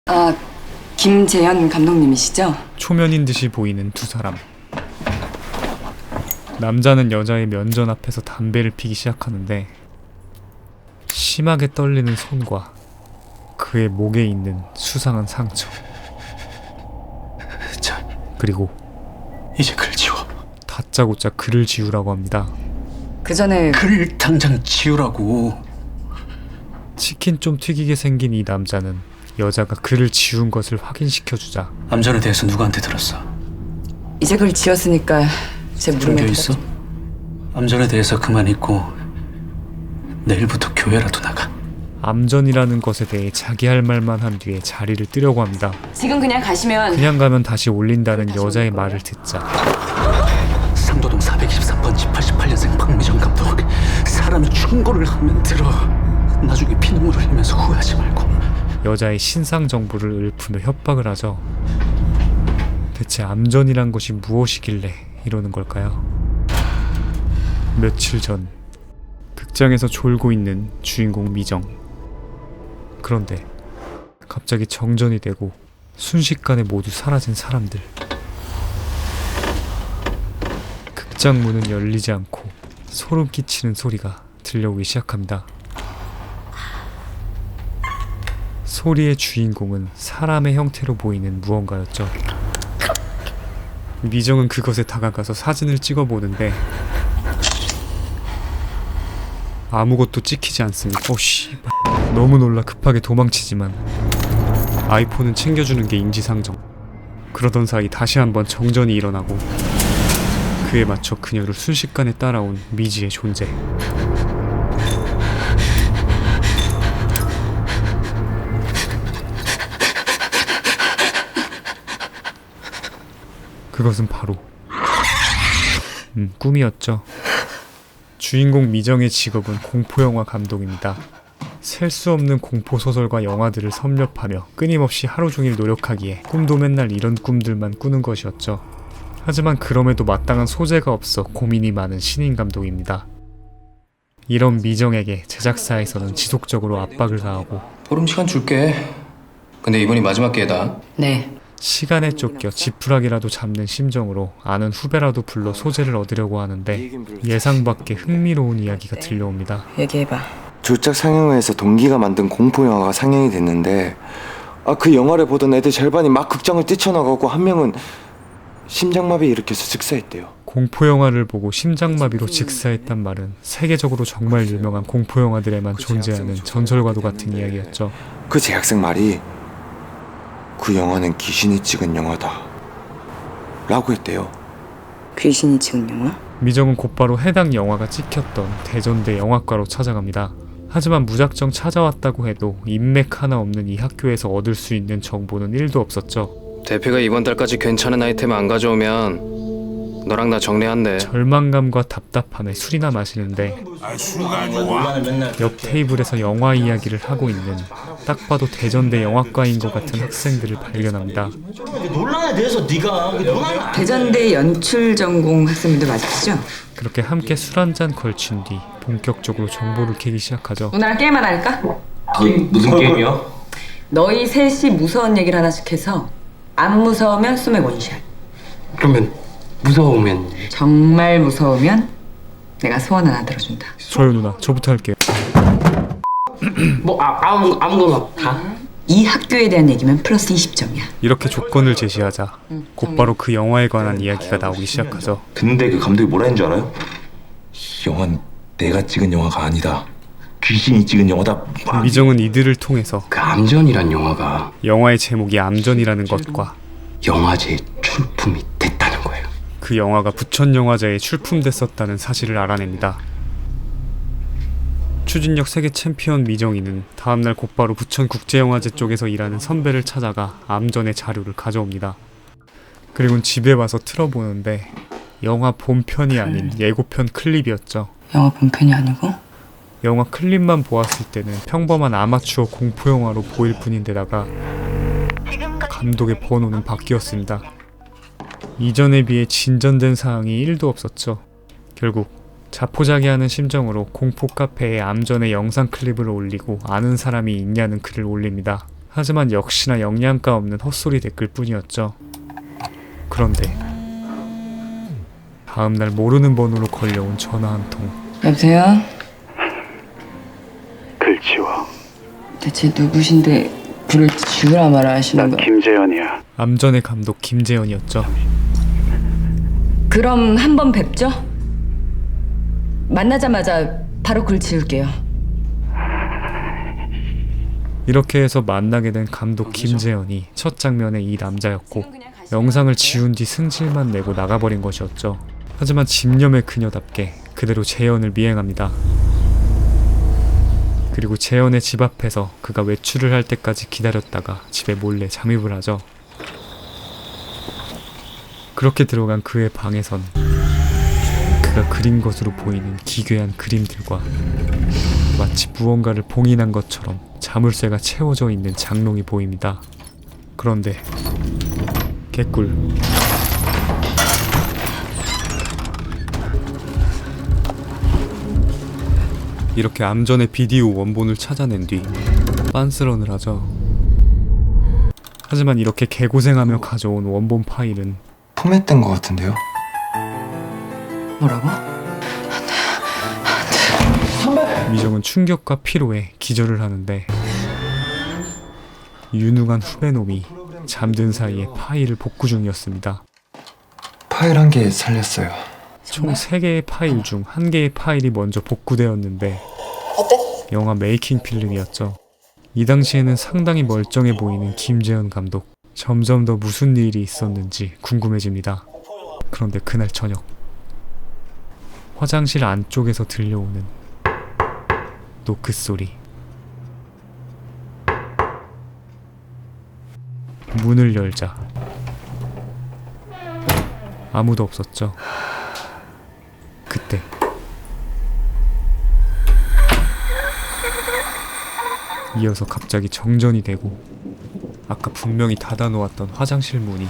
아, 김재현 감독님이시죠? 초면인 듯이 보이는 두 사람. 남자는 여자의 면전 앞에서 담배를 피기 시작하는데 심하게 떨리는 손과 그의 목에 있는 수상한 상처, 자, 그리고 이제 글 지워. 다짜고짜 글을 지우라고 합니다. 그 전에 글 당장 지우라고. 치킨 좀 튀기게 생긴 이 남자는 여자가 글을 지운 것을 확인시켜주자 암전에 대해서 누구한테 들었어? 이제 그걸 지었으니까 제 무릎에 종교 있어? 암전에 대해서 그만 잊고 내일부터 교회라도 나가. 암전이라는 것에 대해 자기 할 말만 한 뒤에 자리를 뜨려고 합니다. 지금 그냥 가시면 그냥 가면 다시 올린다는 여자의 말을 듣자 상도동 423번 집 88년생 박미정 감독. 사람이 충고를 하면 들어. 나중에 피눈물을 흘리면서 후회하지 말고. 여자의 신상 정보를 읊으며 협박을 하죠. 대체 암전이란 것이 무엇이길래 이러는 걸까요? 며칠 전 극장에서 졸고 있는 주인공 미정. 그런데 갑자기 정전이 되고 순식간에 모두 사라진 사람들. 극장 문은 열리지 않고 소름 끼치는 소리가 들려오기 시작합니다. 소리의 주인공은 사람의 형태로 보이는 무언가였죠. 미정은 그것에 다가가서 사진을 찍어보는데 아무것도 찍히지 않습니다. 씨발. 너무 놀라 급하게 도망치지만 아이폰은 챙겨주는 게 인지상정. 그러던 사이 다시 한번 정전이 일어나고 그에 맞춰 그녀를 순식간에 따라온 미지의 존재. 그것은 바로 꿈이었죠. 주인공 미정의 직업은 공포영화 감독입니다. 셀 수 없는 공포소설과 영화들을 섭렵하며 끊임없이 하루 종일 노력하기에 꿈도 맨날 이런 꿈들만 꾸는 것이었죠. 하지만 그럼에도 마땅한 소재가 없어 고민이 많은 신인 감독입니다. 이런 미정에게 제작사에서는 지속적으로 압박을 가하고 보름 시간 줄게. 근데 이번이 마지막 기회다. 네. 시간에 쫓겨 지푸라기라도 잡는 심정으로 아는 후배라도 불러 소재를 얻으려고 하는데 예상 밖의 흥미로운 이야기가 들려옵니다. 얘기해봐. 졸작 상영회에서 동기가 만든 공포영화가 상영이 됐는데 그 영화를 보던 애들 절반이 막 극장을 뛰쳐나가고 한 명은 심장마비 일으켜서 즉사했대요. 공포영화를 보고 심장마비로 즉사했단 말은 세계적으로 정말 유명한 공포영화들에만 존재하는 전설과도 같은 이야기였죠. 그 제작생 말이 그 영화는 귀신이 찍은 영화다 라고 했대요. 귀신이 찍은 영화? 미정은 곧바로 해당 영화가 찍혔던 대전대 영화과로 찾아갑니다. 하지만 무작정 찾아왔다고 해도 인맥 하나 없는 이 학교에서 얻을 수 있는 정보는 1도 없었죠. 대표가 이번 달까지 괜찮은 아이템 안 가져오면 너랑 나 정리한대. 절망감과 답답함에 술이나 마시는데 옆 테이블에서 영화 이야기를 하고 있는 딱 봐도 대전대 영화과인 것 같은 학생들을 발견합니다. 논란에 대해서 네가 대전대 연출 전공 학생분들 맞으시죠? 그렇게 함께 술 한잔 걸친 뒤 본격적으로 정보를 캐기 시작하죠. 오늘 게임 하나 할까? 무슨 게임이야? 너희 셋이 무서운 얘기를 하나씩 해서 안 무서우면 수맥 원샷. 그러면 무서우면 정말 무서우면 내가 소원 하나 들어준다. 저요 누나, 저부터 할게요. 뭐 아무거나 다? 이 학교에 대한 얘기면 플러스 20점이야. 이렇게 조건을 제시하자 곧바로 그 영화에 관한 이야기가 나오기 시작하죠. 근데 그 감독이 뭐라 했는 줄 알아요? 이 영화는 내가 찍은 영화가 아니다. 귀신이 찍은 영화다. 미정은 이들을 통해서 그 암전이란 영화가 영화의 제목이 암전이라는 것과 영화제에 출품이 됐다는 거예요. 그 영화가 부천영화제에 출품됐었다는 사실을 알아냅니다. 추진력 세계 챔피언 미정이는 다음날 곧바로 부천국제영화제 쪽에서 일하는 선배를 찾아가 암전의 자료를 가져옵니다. 그리고 집에 와서 틀어보는데 영화 본편이 아닌 예고편 클립이었죠. 영화 본편이 아니고? 영화 클립만 보았을 때는 평범한 아마추어 공포영화로 보일 뿐인데다가 감독의 번호는 바뀌었습니다. 이전에 비해 진전된 사항이 1도 없었죠. 결국 자포자기하는 심정으로 공포 카페에 암전의 영상 클립을 올리고 아는 사람이 있냐는 글을 올립니다. 하지만 역시나 영양가 없는 헛소리 댓글 뿐이었죠. 그런데 다음날 모르는 번호로 걸려온 전화 한 통. 여보세요? 글 지워. 대체 누구신데 불을 지우라 말아 하시는 난 김재현이야. 암전의 감독 김재현이었죠. 그럼 한번 뵙죠? 만나자마자 바로 글 지울게요. 이렇게 해서 만나게 된 감독 김재현이 첫 장면에 이 남자였고 영상을 지운 뒤 승질만 내고 나가버린 것이었죠. 하지만 집념의 그녀답게 그대로 재현을 미행합니다. 그리고 재현의 집 앞에서 그가 외출을 할 때까지 기다렸다가 집에 몰래 잠입을 하죠. 그렇게 들어간 그의 방에선 그가 그린 것으로 보이는 기괴한 그림들과 마치 무언가를 봉인한 것처럼 자물쇠가 채워져 있는 장롱이 보입니다. 그런데 개꿀. 이렇게 암전의 비디오 원본을 찾아낸 뒤 빤스런을 하죠. 하지만 이렇게 개고생하며 가져온 원본 파일은 포맷된 것 같은데요? 뭐라고? 미정은 충격과 피로에 기절을 하는데 유능한 후배놈이 잠든 사이에 파일을 복구 중이었습니다. 파일 한 개 살렸어요. 총 3개의 파일 중 1개의 파일이 먼저 복구되었는데 영화 메이킹 필름이었죠. 이 당시에는 상당히 멀쩡해 보이는 김재현 감독. 점점 더 무슨 일이 있었는지 궁금해집니다. 그런데 그날 저녁 화장실 안쪽에서 들려오는 노크 소리. 문을 열자 아무도 없었죠. 그때 이어서 갑자기 정전이 되고 아까 분명히 닫아놓았던 화장실 문이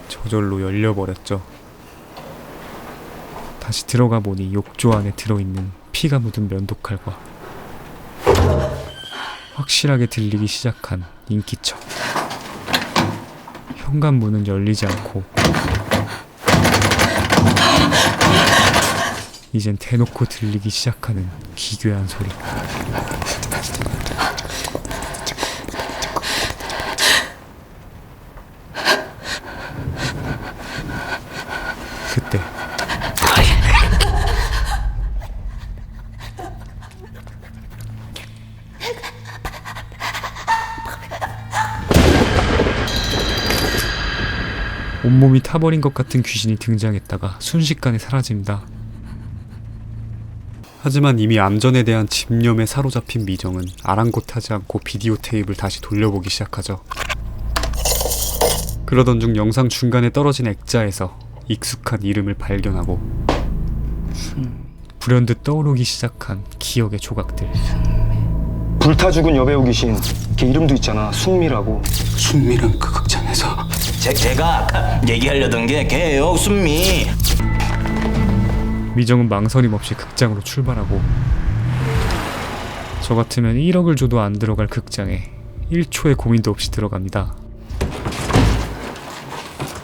저절로 열려버렸죠. 다시 들어가 보니 욕조 안에 들어있는 피가 묻은 면도칼과 확실하게 들리기 시작한 인기척. 현관문은 열리지 않고 이젠 대놓고 들리기 시작하는 기괴한 소리. 그때 온몸이 타버린 것 같은 귀신이 등장했다가 순식간에 사라집니다. 하지만 이미 암전에 대한 집념에 사로잡힌 미정은 아랑곳하지 않고 비디오 테이프를 다시 돌려보기 시작하죠. 그러던 중 영상 중간에 떨어진 액자에서 익숙한 이름을 발견하고 불현듯 떠오르기 시작한 기억의 조각들. 불타 죽은 여배우 귀신 걔 이름도 있잖아. 순미라고. 순미란 그 극장에서 제가 아까 얘기하려던 게 걔예요, 순미. 미정은 망설임 없이 극장으로 출발하고 저 같으면 1억을 줘도 안 들어갈 극장에 1초의 고민도 없이 들어갑니다.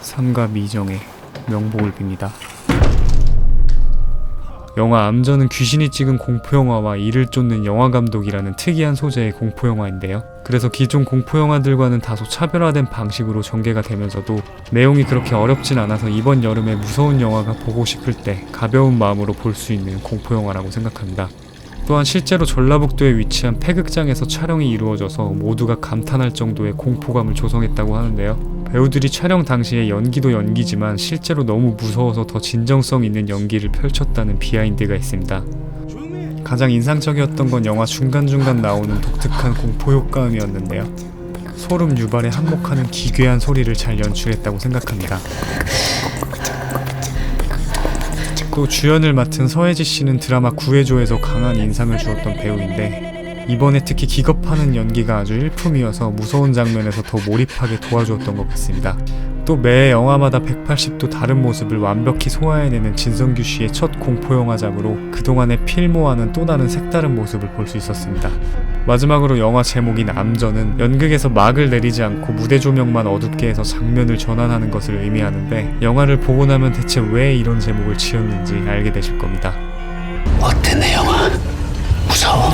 삼가 미정의 명복을 빕니다. 영화 암전은 귀신이 찍은 공포영화와 이를 쫓는 영화감독이라는 특이한 소재의 공포영화인데요. 그래서 기존 공포영화들과는 다소 차별화된 방식으로 전개가 되면서도 내용이 그렇게 어렵진 않아서 이번 여름에 무서운 영화가 보고 싶을 때 가벼운 마음으로 볼 수 있는 공포영화라고 생각합니다. 또한 실제로 전라북도에 위치한 폐극장에서 촬영이 이루어져서 모두가 감탄할 정도의 공포감을 조성했다고 하는데요. 배우들이 촬영 당시에 연기도 연기지만 실제로 너무 무서워서 더 진정성 있는 연기를 펼쳤다는 비하인드가 있습니다. 가장 인상적이었던 건 영화 중간중간 나오는 독특한 공포 효과음이었는데요. 소름 유발에 한몫하는 기괴한 소리를 잘 연출했다고 생각합니다. 또 주연을 맡은 서혜지 씨는 드라마 구해줘에서 강한 인상을 주었던 배우인데 이번에 특히 기겁하는 연기가 아주 일품이어서 무서운 장면에서 더 몰입하게 도와주었던 것 같습니다. 또 매 영화마다 180도 다른 모습을 완벽히 소화해내는 진성규 씨의 첫 공포 영화작으로 그동안의 필모와는 또 다른 색다른 모습을 볼 수 있었습니다. 마지막으로 영화 제목인 암전은 연극에서 막을 내리지 않고 무대 조명만 어둡게 해서 장면을 전환하는 것을 의미하는데 영화를 보고 나면 대체 왜 이런 제목을 지었는지 알게 되실 겁니다. 어때 내 영화? 무서워?